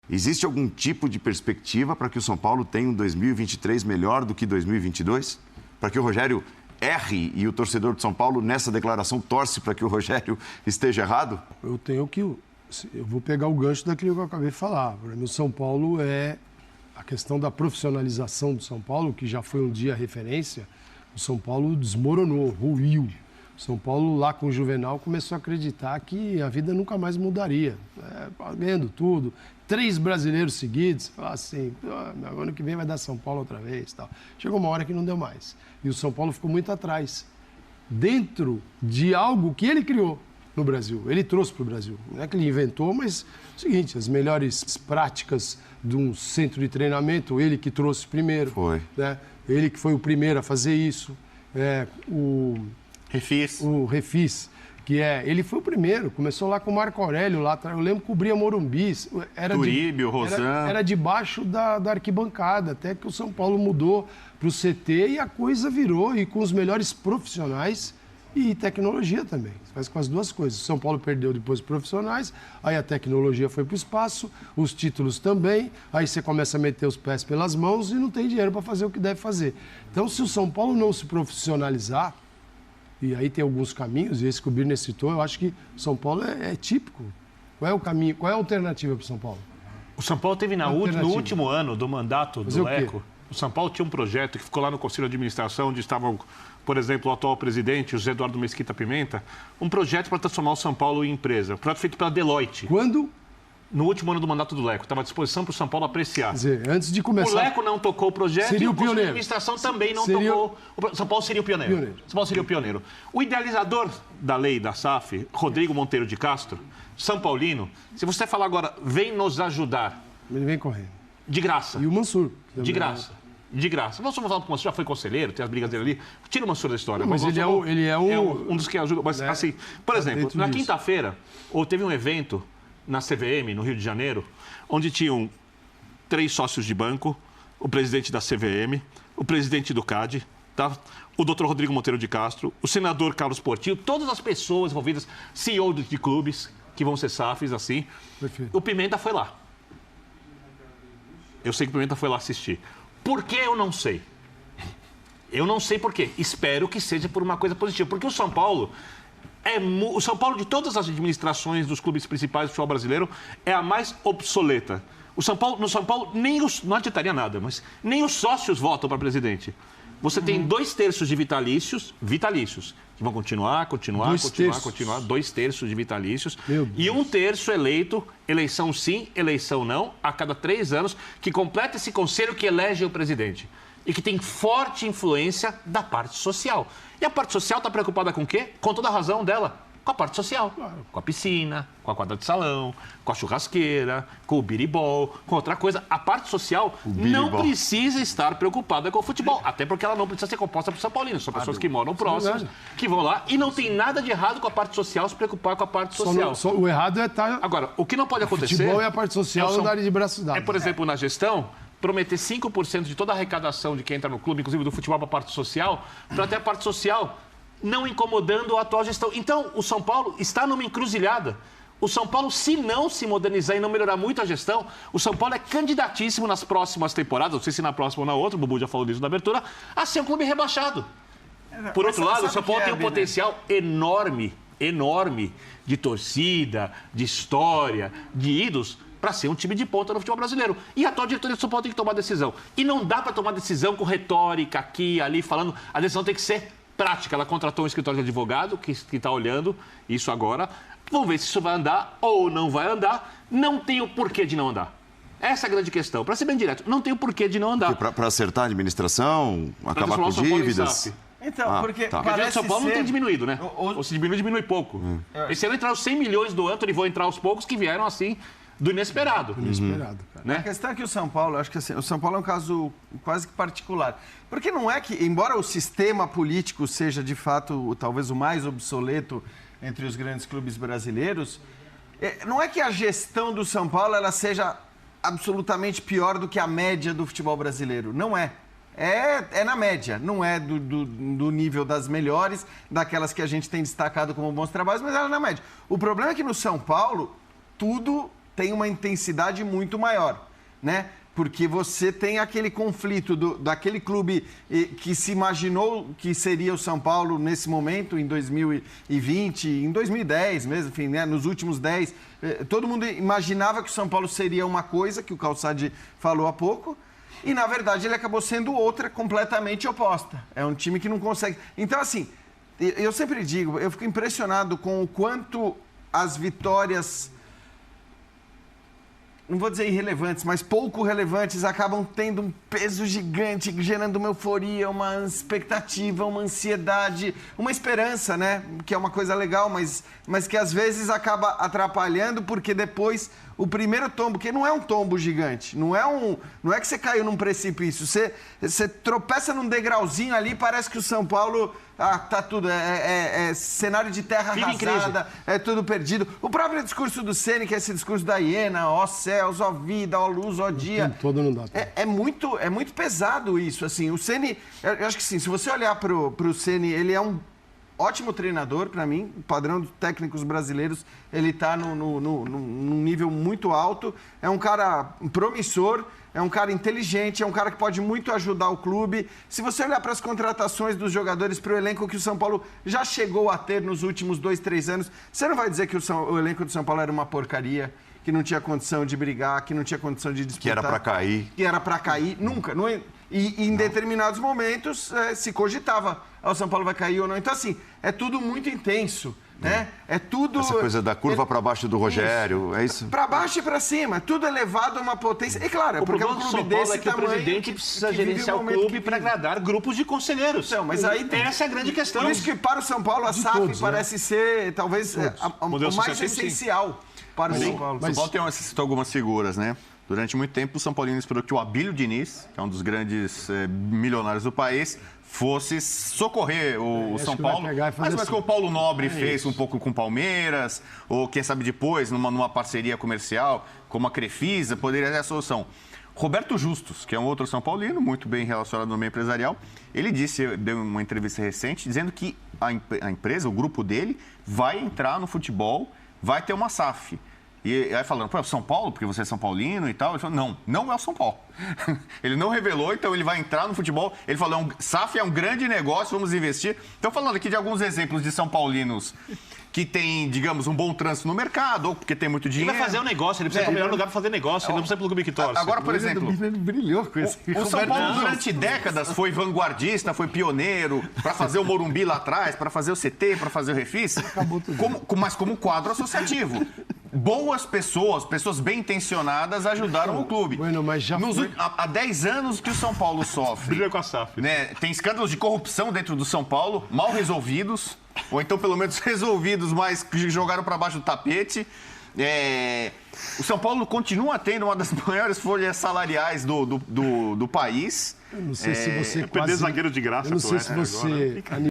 Existe algum tipo de perspectiva para que o São Paulo tenha um 2023 melhor do que 2022? Para que o Rogério erre e o torcedor de São Paulo, nessa declaração, torce para que o Rogério esteja errado? Eu vou pegar o gancho daquilo que eu acabei de falar. Para mim, o São Paulo é a questão da profissionalização do São Paulo, que já foi um dia referência. O São Paulo desmoronou, ruiu. O São Paulo, lá com o Juvenal, começou a acreditar que a vida nunca mais mudaria. Ganhando tudo. 3 brasileiros seguidos. Falar assim, ano que vem vai dar São Paulo outra vez. Tal. Chegou uma hora que não deu mais. E o São Paulo ficou muito atrás. Dentro de algo que ele criou no Brasil. Ele trouxe para o Brasil. Não é que ele inventou, mas é o seguinte, as melhores práticas de um centro de treinamento, ele que trouxe primeiro. Foi. Né? Ele que foi o primeiro a fazer isso. O Refis, ele foi o primeiro, começou lá com o Marco Aurélio, lá atrás, eu lembro que cobria Morumbi, Turíbio, Rosan. Era debaixo da arquibancada, até que o São Paulo mudou para o CT e a coisa virou, e com os melhores profissionais e tecnologia também, faz com as duas coisas. O São Paulo perdeu depois os profissionais, aí a tecnologia foi para o espaço, os títulos também, aí você começa a meter os pés pelas mãos e não tem dinheiro para fazer o que deve fazer. Então, se o São Paulo não se profissionalizar, e aí tem alguns caminhos, e esse que o Birner citou, eu acho que o São Paulo é típico. Qual é o caminho, qual é a alternativa para o São Paulo? O São Paulo teve no último ano do mandato do Leco, o São Paulo tinha um projeto que ficou lá no Conselho de Administração, onde estavam, por exemplo, o atual presidente, José Eduardo Mesquita Pimenta, um projeto para transformar o São Paulo em empresa. Um projeto feito pela Deloitte. Quando? No último ano do mandato do Leco. Estava à disposição para o São Paulo apreciar. Quer dizer, antes de começar... O Leco não tocou o projeto e o Conselho de Administração também não tocou. O São Paulo seria o pioneiro. São Paulo seria o pioneiro. O idealizador da lei da SAF, Rodrigo Monteiro de Castro, São Paulino, se você falar agora, vem nos ajudar. Ele vem correndo. De graça. E o Mansur. De graça. De graça. Vamos falar com o Mansur, já foi conselheiro, tem as brigas dele ali. Tira o Mansur da história. Não, mas ele é um dos que ajuda. Mas, assim, por exemplo, na quinta-feira, teve um evento na CVM, no Rio de Janeiro, onde tinham 3 sócios de banco, o presidente da CVM, o presidente do CAD, tá? O doutor Rodrigo Monteiro de Castro, o senador Carlos Portillo, todas as pessoas envolvidas, CEO de clubes, que vão ser SAFs, assim. Perfeito. O Pimenta foi lá. Eu sei que o Pimenta foi lá assistir. Por que eu não sei? Eu não sei por quê. Espero que seja por uma coisa positiva. Porque o São Paulo... O São Paulo, de todas as administrações dos clubes principais do futebol brasileiro, é a mais obsoleta. No São Paulo, não adiantaria nada, mas nem os sócios votam para presidente. Você tem 2/3 de vitalícios, que vão continuar. 2/3 de vitalícios. E 1/3 eleito, eleição sim, eleição não, a cada 3 anos, que completa esse conselho que elege o presidente. E que tem forte influência da parte social. E a parte social está preocupada com o quê? Com toda a razão dela. Com a parte social. Claro. Com a piscina, com a quadra de salão, com a churrasqueira, com o biribol, com outra coisa. A parte social não precisa estar preocupada com o futebol. Até porque ela não precisa ser composta por São Paulinos. São pessoas que moram próximas, que vão lá. E não tem nada de errado com a parte social se preocupar com a parte social. O errado é estar... Agora, o que não pode acontecer... O futebol e a parte social andarem de braços dados. Por exemplo, na gestão... prometer 5% de toda a arrecadação de quem entra no clube, inclusive do futebol, para a parte social, para ter a parte social não incomodando a atual gestão. Então, o São Paulo está numa encruzilhada. O São Paulo, se não se modernizar e não melhorar muito a gestão, o São Paulo é candidatíssimo nas próximas temporadas, não sei se na próxima ou na outra, o Bubu já falou disso na abertura, a ser um clube rebaixado. Por outro lado, o São Paulo tem um potencial enorme de torcida, de história, de ídolos, para ser um time de ponta no futebol brasileiro. E a atual diretoria do São Paulo tem que tomar decisão. E não dá para tomar decisão com retórica aqui, ali, falando. A decisão tem que ser prática. Ela contratou um escritório de advogado que está olhando isso agora. Vamos ver se isso vai andar ou não vai andar. Não tem o porquê de não andar. Essa é a grande questão. Para ser bem direto, não tem o porquê de não andar. Para acertar a administração, acabar com dívidas... Então, porque Porque o São Paulo não tem diminuído, né? Ou se diminui pouco. Esse ano entraram 100 milhões do Antony, vão entrar aos poucos, que vieram assim... do inesperado. Inesperado, cara. Né? A questão é que o São Paulo, acho que assim, o São Paulo é um caso quase que particular. Porque não é que, embora o sistema político seja de fato talvez o mais obsoleto entre os grandes clubes brasileiros, não é que a gestão do São Paulo ela seja absolutamente pior do que a média do futebol brasileiro. Não é. É na média, não é do nível das melhores, daquelas que a gente tem destacado como bons trabalhos, mas ela é na média. O problema é que no São Paulo, tudo tem uma intensidade muito maior, né? Porque você tem aquele conflito daquele clube que se imaginou que seria o São Paulo nesse momento, em 2020, em 2010 mesmo, enfim, né? Nos últimos 10. Todo mundo imaginava que o São Paulo seria uma coisa, que o Calçade falou há pouco, e, na verdade, ele acabou sendo outra completamente oposta. É um time que não consegue... Então, assim, eu sempre digo, eu fico impressionado com o quanto as vitórias... não vou dizer irrelevantes, mas pouco relevantes, acabam tendo um peso gigante, gerando uma euforia, uma expectativa, uma ansiedade, uma esperança, né? Que é uma coisa legal, mas que às vezes acaba atrapalhando, porque depois o primeiro tombo, que não é um tombo gigante, não é que você caiu num precipício, você tropeça num degrauzinho ali, parece que o São Paulo... tá tudo, é cenário de terra arrasada, é tudo perdido. O próprio discurso do Ceni, que é esse discurso da hiena, ó céus, ó vida, ó luz, ó dia. Todo não dá. É muito pesado isso, assim. O Ceni, eu acho que sim, se você olhar pro Ceni, ele é um ótimo treinador, para mim. O padrão dos técnicos brasileiros, ele tá num nível muito alto. É um cara promissor. É um cara inteligente, é um cara que pode muito ajudar o clube. Se você olhar para as contratações dos jogadores, para o elenco que o São Paulo já chegou a ter nos últimos 2, 3 anos, você não vai dizer que o elenco do São Paulo era uma porcaria, que não tinha condição de brigar, que não tinha condição de disputar. Que era para cair. Que era para cair, nunca. E em determinados momentos se cogitava, o São Paulo vai cair ou não. Então, assim, é tudo muito intenso. Né? É tudo... Essa coisa da curva para baixo do Rogério, é isso? Para baixo e para cima, tudo elevado a uma potência. E claro, porque é um clube desse tamanho... O presidente precisa gerenciar o clube para agradar grupos de conselheiros. Então, mas aí essa é a grande questão. Por isso que para o São Paulo a SAF parece ser talvez o mais essencial para o São Paulo. O São Paulo citou algumas figuras, né? Durante muito tempo, o São Paulino esperou que o Abílio Diniz, que é um dos grandes milionários do país, fosse socorrer o São Paulo. Mas que o Paulo Nobre fez um pouco com o Palmeiras, ou quem sabe depois, numa parceria comercial, como a Crefisa, poderia ser a solução. Roberto Justus, que é um outro São Paulino, muito bem relacionado no meio empresarial, ele deu uma entrevista recente dizendo que a empresa, o grupo dele, vai entrar no futebol, vai ter uma SAF. E aí falando, pô, é o São Paulo, porque você é São Paulino e tal. Ele falou, não é o São Paulo. Ele não revelou, então ele vai entrar no futebol. Ele falou, SAF é um grande negócio, vamos investir. Então, falando aqui de alguns exemplos de São Paulinos que tem, digamos, um bom trânsito no mercado, ou porque tem muito dinheiro. Ele vai fazer um negócio, ele precisa ter o melhor lugar para fazer negócio, ele não precisa pelo clube que torce. Agora, por exemplo, ele brilhou com isso. O São Paulo, durante décadas, foi vanguardista, foi pioneiro para fazer o Morumbi lá atrás, para fazer o CT, para fazer o Refis, mas como quadro associativo. Boas pessoas bem intencionadas ajudaram o clube. Bueno, mas já há 10 anos que o São Paulo sofre. Briga com a SAF. Né? Tem escândalos de corrupção dentro do São Paulo, mal resolvidos, ou então pelo menos resolvidos, mas que jogaram para baixo do tapete. O São Paulo continua tendo uma das maiores folhas salariais do país. Eu não sei se você perder zagueiro de graça. Eu não sei se você...